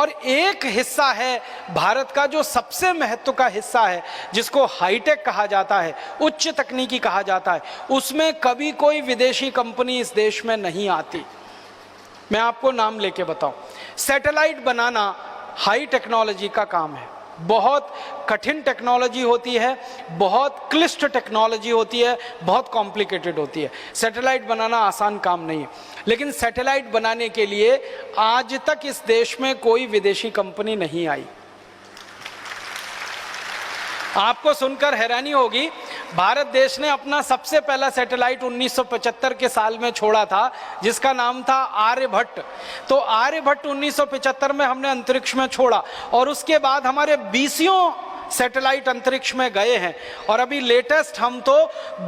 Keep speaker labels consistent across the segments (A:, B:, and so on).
A: और एक हिस्सा है भारत का जो सबसे महत्व का हिस्सा है, जिसको हाईटेक कहा जाता है, उच्च तकनीकी कहा जाता है, उसमें कभी कोई विदेशी कंपनी इस देश में नहीं आती। मैं आपको नाम लेके बताऊं, सैटेलाइट बनाना हाई टेक्नोलॉजी का काम है, बहुत कठिन टेक्नोलॉजी होती है, बहुत क्लिष्ट टेक्नोलॉजी होती है, बहुत कॉम्प्लिकेटेड होती है। सैटेलाइट बनाना आसान काम नहीं है, लेकिन सैटेलाइट बनाने के लिए आज तक इस देश में कोई विदेशी कंपनी नहीं आई। आपको सुनकर हैरानी होगी, भारत देश ने अपना सबसे पहला सैटेलाइट 1975 के साल में छोड़ा था, जिसका नाम था आर्यभट्ट। तो आर्यभट्ट 1975 में हमने अंतरिक्ष में छोड़ा और उसके बाद हमारे 20 सैटेलाइट अंतरिक्ष में गए हैं और अभी लेटेस्ट हम तो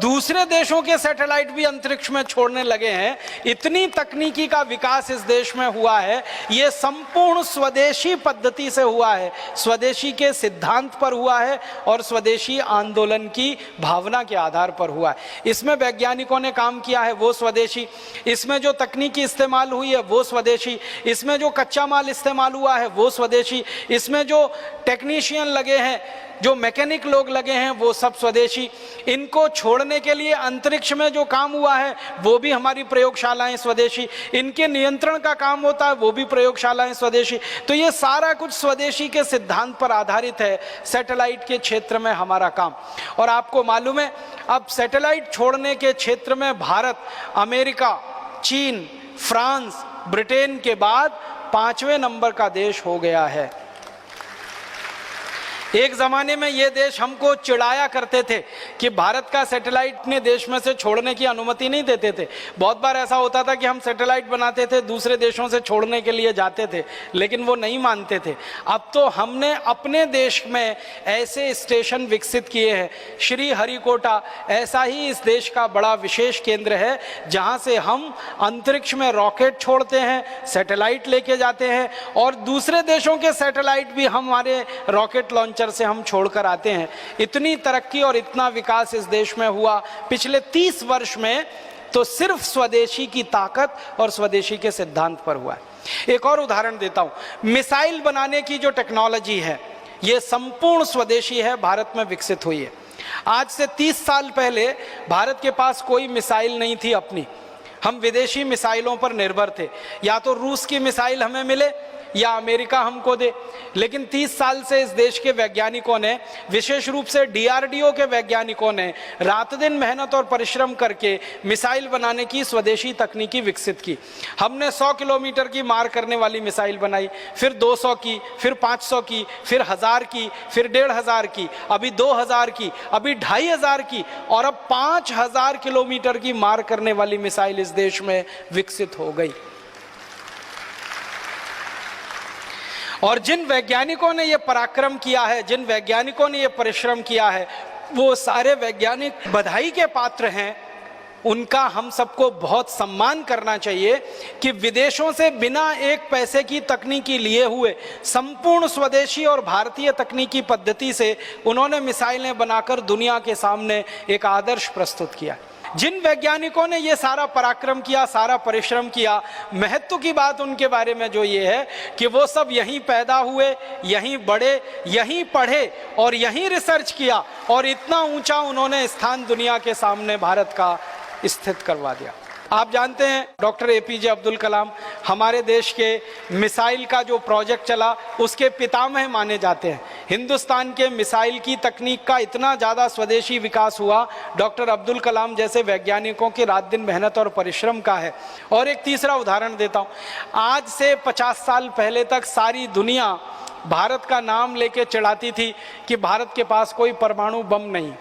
A: दूसरे देशों के सैटेलाइट भी अंतरिक्ष में छोड़ने लगे हैं। इतनी तकनीकी का विकास इस देश में हुआ है, ये संपूर्ण स्वदेशी पद्धति से हुआ है, स्वदेशी के सिद्धांत पर हुआ है और स्वदेशी आंदोलन की भावना के आधार पर हुआ है। इसमें वैज्ञानिकों ने काम किया है वो स्वदेशी, इसमें जो तकनीकी इस्तेमाल हुई है वो स्वदेशी, इसमें जो कच्चा माल इस्तेमाल हुआ है वो स्वदेशी, इसमें जो टेक्नीशियन लगे हैं, जो मैकेनिक लोग लगे हैं, वो सब स्वदेशी। इनको छोड़ने के लिए अंतरिक्ष में जो काम हुआ है वो भी हमारी प्रयोगशालाएं स्वदेशी, इनके नियंत्रण का काम होता है वो भी प्रयोगशालाएं स्वदेशी। तो ये सारा कुछ स्वदेशी के सिद्धांत पर आधारित है सैटेलाइट के क्षेत्र में हमारा काम। और आपको मालूम है, अब सैटेलाइट छोड़ने के क्षेत्र में भारत अमेरिका, चीन, फ्रांस, ब्रिटेन के बाद 5वें नंबर का देश हो गया है। एक जमाने में ये देश हमको चिढ़ाया करते थे कि भारत का सैटेलाइट अपने देश में से छोड़ने की अनुमति नहीं देते थे। बहुत बार ऐसा होता था कि हम सैटेलाइट बनाते थे, दूसरे देशों से छोड़ने के लिए जाते थे, लेकिन वो नहीं मानते थे। अब तो हमने अपने देश में ऐसे स्टेशन विकसित किए हैं। श्री हरिकोटा ऐसा ही इस देश का बड़ा विशेष केंद्र है, जहाँ से हम अंतरिक्ष में रॉकेट छोड़ते हैं, सैटेलाइट लेके जाते हैं और दूसरे देशों के सैटेलाइट भी हमारे रॉकेट लॉन्चर से हम छोड़कर आते हैं। इतनी तरक्की और इतना विकास इस देश में हुआ पिछले 30 वर्ष में, तो सिर्फ स्वदेशी की ताकत और स्वदेशी के सिद्धांत पर हुआ है। एक और उदाहरण देता हूं, मिसाइल बनाने की जो टेक्नोलॉजी है ये संपूर्ण स्वदेशी है, भारत में विकसित हुई है। आज से 30 साल पहले भारत के पास कोई मिसाइल नहीं थी अपनी, हम विदेशी मिसाइलों पर निर्भर थे। या तो रूस की मिसाइल हमें मिले या अमेरिका हमको दे। लेकिन 30 साल से इस देश के वैज्ञानिकों ने, विशेष रूप से DRDO के वैज्ञानिकों ने रात दिन मेहनत और परिश्रम करके मिसाइल बनाने की स्वदेशी तकनीकी विकसित की। हमने 100 किलोमीटर की मार करने वाली मिसाइल बनाई, फिर 200 की, फिर 500 की, फिर 1000 की, फिर 1500 की, अभी 2000 की, अभी 2500 की और अब 5000 किलोमीटर की मार करने वाली मिसाइल इस देश में विकसित हो गई। और जिन वैज्ञानिकों ने ये पराक्रम किया है, जिन वैज्ञानिकों ने ये परिश्रम किया है, वो सारे वैज्ञानिक बधाई के पात्र हैं। उनका हम सबको बहुत सम्मान करना चाहिए कि विदेशों से बिना एक पैसे की तकनीकी लिए हुए संपूर्ण स्वदेशी और भारतीय तकनीकी पद्धति से उन्होंने मिसाइलें बनाकर दुनिया के सामने एक आदर्श प्रस्तुत किया। जिन वैज्ञानिकों ने ये सारा पराक्रम किया, सारा परिश्रम किया, महत्व की बात उनके बारे में जो ये है कि वो सब यहीं पैदा हुए, यहीं बढ़े, यहीं पढ़े और यहीं रिसर्च किया और इतना ऊंचा उन्होंने स्थान दुनिया के सामने भारत का स्थित करवा दिया। आप जानते हैं डॉक्टर APJ अब्दुल कलाम हमारे देश के मिसाइल का जो प्रोजेक्ट चला उसके पितामह माने जाते हैं। हिंदुस्तान के मिसाइल की तकनीक का इतना ज़्यादा स्वदेशी विकास हुआ डॉक्टर अब्दुल कलाम जैसे वैज्ञानिकों की रात दिन मेहनत और परिश्रम का है। और एक तीसरा उदाहरण देता हूँ, आज से 50 साल पहले तक सारी दुनिया भारत का नाम लेके चिढ़ाती थी कि भारत के पास कोई परमाणु बम नहीं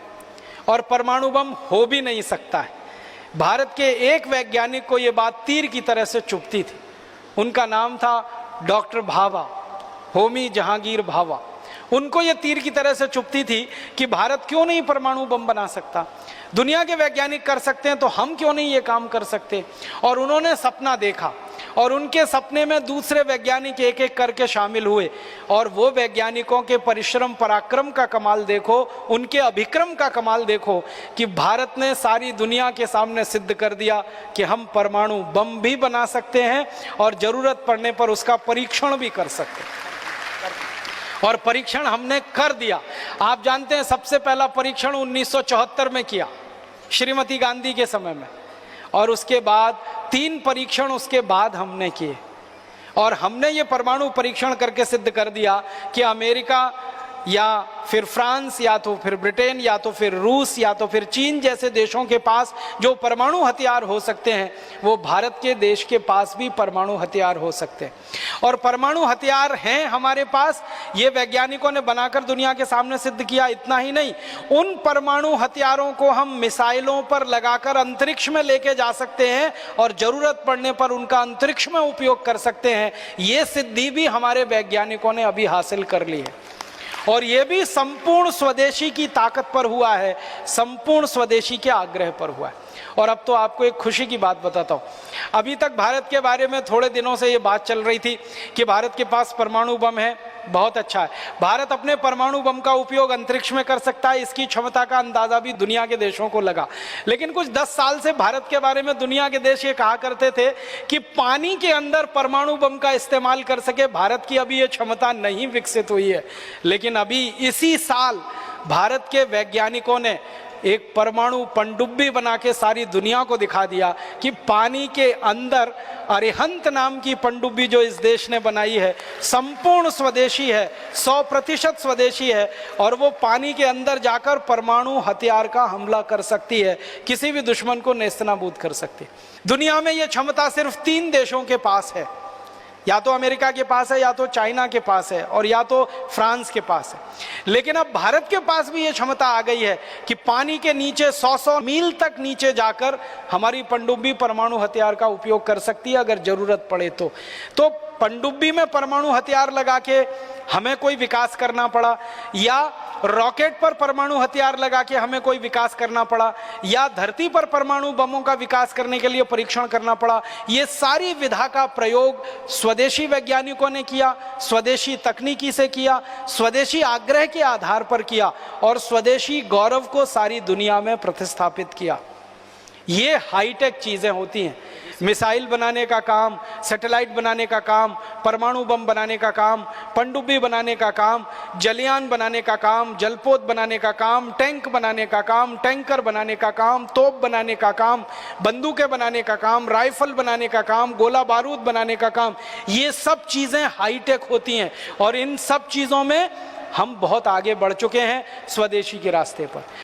A: और परमाणु बम हो भी नहीं सकता है। भारत के एक वैज्ञानिक को यह बात तीर की तरह से चुभती थी, उनका नाम था डॉक्टर भाभा, होमी जहांगीर भाभा। उनको ये तीर की तरह से चुभती थी कि भारत क्यों नहीं परमाणु बम बना सकता, दुनिया के वैज्ञानिक कर सकते हैं तो हम क्यों नहीं ये काम कर सकते। और उन्होंने सपना देखा और उनके सपने में दूसरे वैज्ञानिक एक एक करके शामिल हुए और वो वैज्ञानिकों के परिश्रम पराक्रम का कमाल देखो, उनके अभिक्रम का कमाल देखो कि भारत ने सारी दुनिया के सामने सिद्ध कर दिया कि हम परमाणु बम भी बना सकते हैं और ज़रूरत पड़ने पर उसका परीक्षण भी कर सकते हैं। और परीक्षण हमने कर दिया। आप जानते हैं सबसे पहला परीक्षण 1974 में किया, श्रीमती गांधी के समय में, और उसके बाद 3 परीक्षण उसके बाद हमने किए। और हमने ये परमाणु परीक्षण करके सिद्ध कर दिया कि अमेरिका या फिर फ्रांस या तो फिर ब्रिटेन या तो फिर रूस या तो फिर चीन जैसे देशों के पास जो परमाणु हथियार हो सकते हैं, वो भारत के देश के पास भी परमाणु हथियार हो सकते हैं। और परमाणु हथियार हैं हमारे पास, ये वैज्ञानिकों ने बनाकर दुनिया के सामने सिद्ध किया। इतना ही नहीं, उन परमाणु हथियारों को हम मिसाइलों पर लगाकर अंतरिक्ष में लेके जा सकते हैं और जरूरत पड़ने पर उनका अंतरिक्ष में उपयोग कर सकते हैं। ये सिद्धि भी हमारे वैज्ञानिकों ने अभी हासिल कर ली है, और यह भी संपूर्ण स्वदेशी की ताकत पर हुआ है, संपूर्ण स्वदेशी के आग्रह पर हुआ है। और अब तो आपको एक खुशी की बात बताता हूं, अभी तक भारत के बारे में थोड़े दिनों से ये बात चल रही थी कि भारत के पास परमाणु बम है, बहुत अच्छा है, भारत अपने परमाणु बम का उपयोग अंतरिक्ष में कर सकता है, इसकी क्षमता का अंदाजा भी दुनिया के देशों को लगा। लेकिन कुछ 10 साल से भारत के बारे में दुनिया के देश ये कहा करते थे कि पानी के अंदर परमाणु बम का इस्तेमाल कर सके, भारत की अभी ये क्षमता नहीं विकसित हुई है। लेकिन अभी इसी साल भारत के वैज्ञानिकों ने एक परमाणु पनडुब्बी बना के सारी दुनिया को दिखा दिया कि पानी के अंदर अरिहंत नाम की पनडुब्बी जो इस देश ने बनाई है, संपूर्ण स्वदेशी है, 100% स्वदेशी है, और वो पानी के अंदर जाकर परमाणु हथियार का हमला कर सकती है, किसी भी दुश्मन को नेस्तनाबूद कर सकती है। दुनिया में ये क्षमता सिर्फ 3 देशों के पास है, या तो अमेरिका के पास है, या तो चाइना के पास है, और या तो फ्रांस के पास है। लेकिन अब भारत के पास भी ये क्षमता आ गई है कि पानी के नीचे 100 मील तक नीचे जाकर हमारी पनडुब्बी परमाणु हथियार का उपयोग कर सकती है अगर जरूरत पड़े तो पनडुब्बी में परमाणु हथियार लगा के हमें कोई विकास करना पड़ा, या रॉकेट पर परमाणु हथियार लगा के हमें कोई विकास करना पड़ा, या धरती पर परमाणु बमों का विकास करने के लिए परीक्षण करना पड़ा, ये सारी विधा का प्रयोग स्वदेशी वैज्ञानिकों ने किया, स्वदेशी तकनीकी से किया, स्वदेशी आग्रह के आधार पर किया, और स्वदेशी गौरव को सारी दुनिया में प्रतिस्थापित किया। ये हाईटेक चीजें होती हैं, मिसाइल बनाने का काम, सैटेलाइट बनाने का काम, परमाणु बम बनाने का काम, पनडुब्बी बनाने का काम, जलयान बनाने का काम, जलपोत बनाने का काम, टैंक बनाने का काम, टैंकर बनाने का काम, तोप बनाने का काम, बंदूकें बनाने का काम, राइफल बनाने का काम, गोला बारूद बनाने का काम, ये सब चीजें हाईटेक होती हैं। और इन सब चीजों में हम बहुत आगे बढ़ चुके हैं स्वदेशी के रास्ते पर।